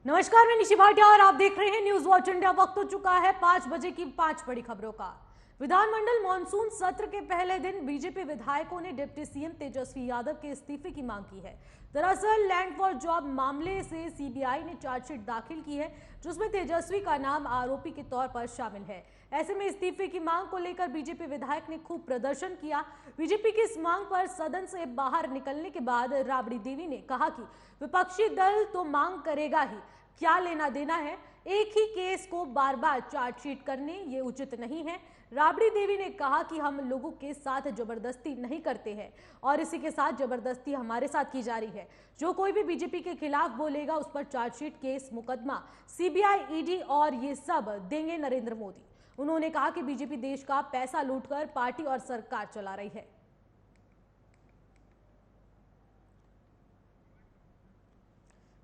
नमस्कार, मैं निशि भाटिया और आप देख रहे हैं न्यूज वॉच इंडिया। वक्त हो चुका है 5 बजे की 5 बड़ी खबरों का। विधानमंडल मॉनसून सत्र के पहले दिन बीजेपी विधायकों ने डिप्टी सीएम तेजस्वी यादव के इस्तीफे की मांग की है। दरअसल लैंड फॉर जॉब मामले से सीबीआई ने चार्जशीट दाखिल की है, जिसमें तेजस्वी का नाम आरोपी के तौर पर शामिल है। ऐसे में इस्तीफे की मांग को लेकर बीजेपी विधायक ने खूब प्रदर्शन किया। बीजेपी की इस मांग पर सदन से बाहर निकलने के बाद राबड़ी देवी ने कहा कि विपक्षी दल तो मांग करेगा ही, क्या लेना देना है, एक ही केस को बार बार चार्जशीट करने ये उचित नहीं है। राबड़ी देवी ने कहा कि हम लोगों के साथ जबरदस्ती नहीं करते हैं और इसी के साथ जबरदस्ती हमारे साथ की जा रही है। जो कोई भी बीजेपी के खिलाफ बोलेगा उस पर चार्जशीट, केस, मुकदमा, सीबीआई, ईडी और ये सब देंगे नरेंद्र मोदी। उन्होंने कहा कि बीजेपी देश का पैसा लूटकर पार्टी और सरकार चला रही है।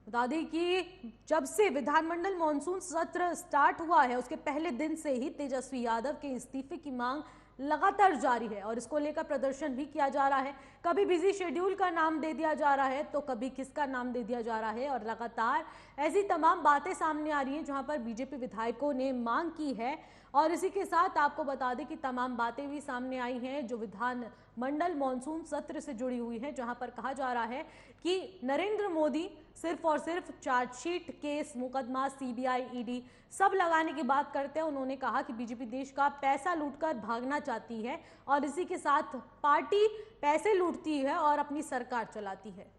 बता दें कि जब से विधानमंडल मॉनसून सत्र स्टार्ट हुआ है उसके पहले दिन से ही तेजस्वी यादव के इस्तीफे की मांग लगातार जारी है और इसको लेकर प्रदर्शन भी किया जा रहा है। कभी बिजी शेड्यूल का नाम दे दिया जा रहा है तो कभी किसका नाम दे दिया जा रहा है और लगातार ऐसी तमाम बातें सामने आ रही हैं जहां पर बीजेपी विधायकों ने मांग की है। और इसी के साथ आपको बता दें कि तमाम बातें भी सामने आई हैं जो विधान मंडल मॉनसून सत्र से जुड़ी हुई है, जहां पर कहा जा रहा है कि नरेंद्र मोदी सिर्फ और सिर्फ चार्जशीट, केस, मुकदमा, सीबीआई, ईडी सब लगाने की बात करते हैं। उन्होंने कहा कि बीजेपी देश का पैसा लूटकर भागना चाहती है और इसी के साथ पार्टी पैसे लूटती है और अपनी सरकार चलाती है।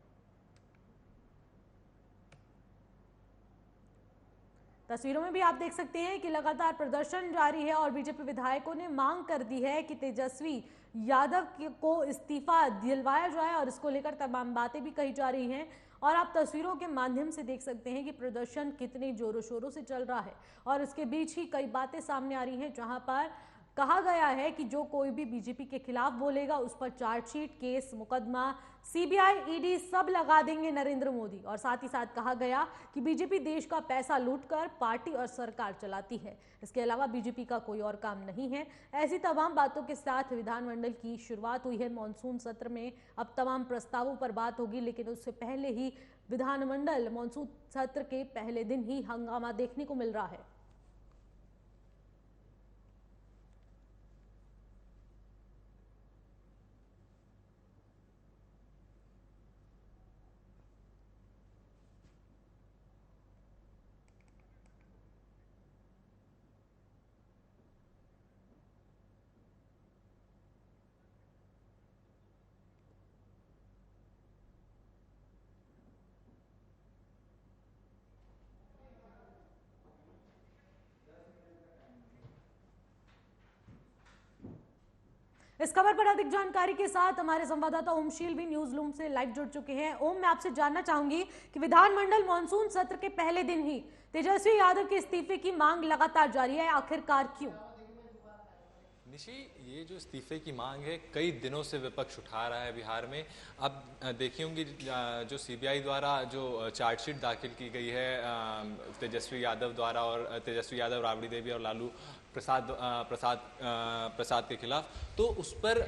तस्वीरों में भी आप देख सकते हैं कि लगातार प्रदर्शन जारी है और बीजेपी विधायकों ने मांग कर दी है कि तेजस्वी यादव को इस्तीफा दिलवाया जाए और इसको लेकर तमाम बातें भी कही जा रही हैं। और आप तस्वीरों के माध्यम से देख सकते हैं कि प्रदर्शन कितने जोरों शोरों से चल रहा है और इसके बीच ही कई बातें सामने आ रही हैं जहां पर कहा गया है कि जो कोई भी बीजेपी के खिलाफ बोलेगा उस पर चार्जशीट, केस, मुकदमा, सीबीआई, ईडी सब लगा देंगे नरेंद्र मोदी। और साथ ही साथ कहा गया कि बीजेपी देश का पैसा लूटकर पार्टी और सरकार चलाती है, इसके अलावा बीजेपी का कोई और काम नहीं है। ऐसी तमाम बातों के साथ विधानमंडल की शुरुआत हुई है मॉनसून सत्र में। अब तमाम प्रस्तावों पर बात होगी, लेकिन उससे पहले ही विधानमंडल मॉनसून सत्र के पहले दिन ही हंगामा देखने को मिल रहा है। इस खबर पर अधिक जानकारी के साथ हमारे संवाददाता ओमशील भी न्यूज लूम से लाइव जुड़ चुके हैं। ओम, मैं आपसे जानना चाहूंगी कि विधानमंडल मॉनसून सत्र के पहले दिन ही तेजस्वी यादव के इस्तीफे की मांग लगातार जारी है, आखिरकार क्यों? निशी, ये जो इस्तीफे की मांग है कई दिनों से विपक्ष उठा रहा है बिहार में। अब देखी होंगी जो सीबीआई द्वारा जो चार्जशीट दाखिल की गई है तेजस्वी यादव द्वारा, और तेजस्वी यादव, राबड़ी देवी और लालू प्रसाद के खिलाफ, तो उस पर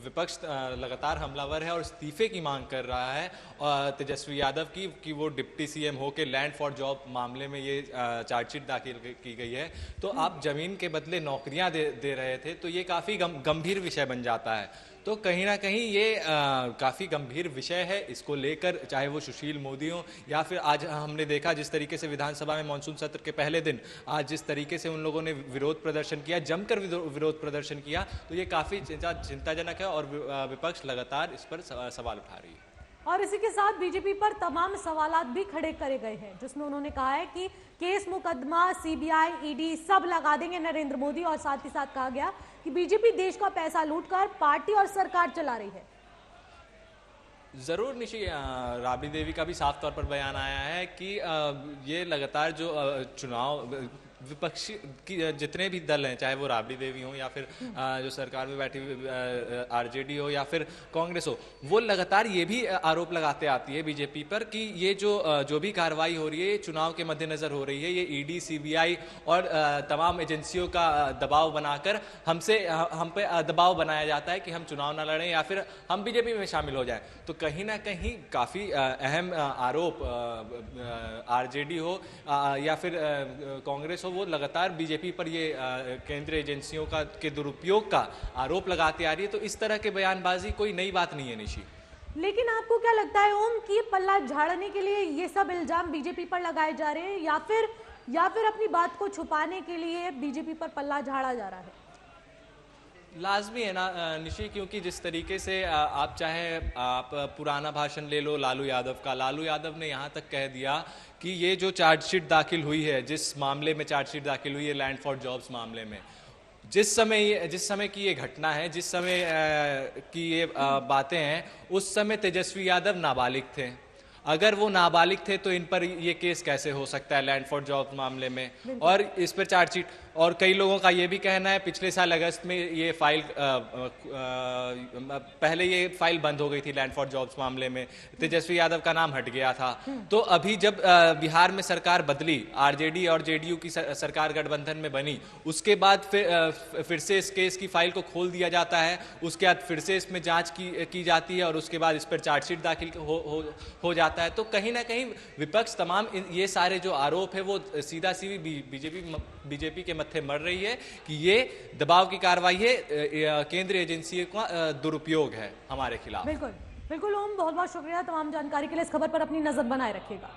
विपक्ष लगातार हमलावर है और इस्तीफे की मांग कर रहा है तेजस्वी यादव की कि वो डिप्टी सीएम हो के लैंड फॉर जॉब मामले में ये चार्जशीट दाखिल की गई है। तो आप जमीन के बदले नौकरियां दे रहे थे, तो ये काफ़ी गंभीर विषय बन जाता है। तो कहीं ना कहीं ये काफ़ी गंभीर विषय है। इसको लेकर चाहे वो सुशील मोदी हो या फिर आज हमने देखा जिस तरीके से विधानसभा में मानसून सत्र के पहले दिन आज जिस तरीके से उन लोगों ने विरोध प्रदर्शन किया, जमकर विरोध प्रदर्शन किया, तो ये काफ़ी चिंताजनक है और विपक्ष लगातार इस पर सवाल उठा रही है। और इसी के साथ बीजेपी पर तमाम सवालात भी खड़े करे गए हैं, जिसमें उन्होंने कहा है कि केस, मुकदमा, सीबीआई, ईडी सब लगा देंगे नरेंद्र मोदी। और साथ ही साथ कहा गया कि बीजेपी देश का पैसा लूटकर पार्टी और सरकार चला रही है। ज़रूर निशी, राबड़ी देवी का भी साफ तौर पर बयान आया है कि ये लगातार जो चुनाव विपक्षी की जितने भी दल हैं, चाहे वो राबड़ी देवी हो या फिर जो सरकार में बैठी हुई आरजेडी हो या फिर कांग्रेस हो, वो लगातार ये भी आरोप लगाते आती है बीजेपी पर कि ये जो भी कार्रवाई हो रही है, ये चुनाव के मद्देनजर हो रही है, ये ईडी, सीबीआई और तमाम एजेंसियों का दबाव बनाकर हम पे दबाव बनाया जाता है कि हम चुनाव ना लड़ें या फिर हम बीजेपी में शामिल हो जाएं। तो कहीं ना कहीं काफ़ी अहम आरोप आरजेडी हो या फिर कांग्रेस हो, वो लगातार बीजेपी पर ये केंद्रीय एजेंसियों के दुरुपयोग का आरोप लगाती आ रही है। तो इस तरह के बयानबाजी कोई नई बात नहीं है निशी। लेकिन आपको क्या लगता है ओम कि पल्ला झाड़ने के लिए ये सब इल्जाम बीजेपी पर लगाए जा रहे हैं या फिर अपनी बात को छुपाने के लिए बीजेपी पर पल्ला झाड़ा जा रहा है? लाजमी है ना निशी, क्योंकि जिस तरीके से आप पुराना भाषण ले लो लालू यादव का, लालू यादव ने यहाँ तक कह दिया कि ये जो चार्जशीट दाखिल हुई है, जिस मामले में चार्जशीट दाखिल हुई है लैंड फॉर जॉब्स मामले में, जिस समय की ये घटना है, जिस समय की ये बातें हैं, उस समय तेजस्वी यादव नाबालिग थे। अगर वो नाबालिग थे तो इन पर ये केस कैसे हो सकता है लैंड फॉर जॉब मामले में, और इस पर चार्जशीट। और कई लोगों का ये भी कहना है पिछले साल अगस्त में ये फाइल पहले ये फाइल बंद हो गई थी लैंड फॉर जॉब्स मामले में, तेजस्वी यादव का नाम हट गया था। तो अभी जब बिहार में सरकार बदली, आरजेडी और जेडीयू की सरकार गठबंधन में बनी, उसके बाद फिर से इस केस की फाइल को खोल दिया जाता है, उसके बाद फिर से इसमें जांच की जाती है और उसके बाद इस पर चार्जशीट दाखिल हो जाता है। तो कहीं ना कहीं विपक्ष तमाम ये सारे जो आरोप है वो सीधा सीधी बीजेपी के मत्थे मर रही है कि ये दबाव की कार्रवाई है, केंद्रीय एजेंसी का दुरुपयोग है हमारे खिलाफ। बिल्कुल बिल्कुल ओम, बहुत बहुत शुक्रिया तमाम जानकारी के लिए। इस खबर पर अपनी नजर बनाए रखिएगा।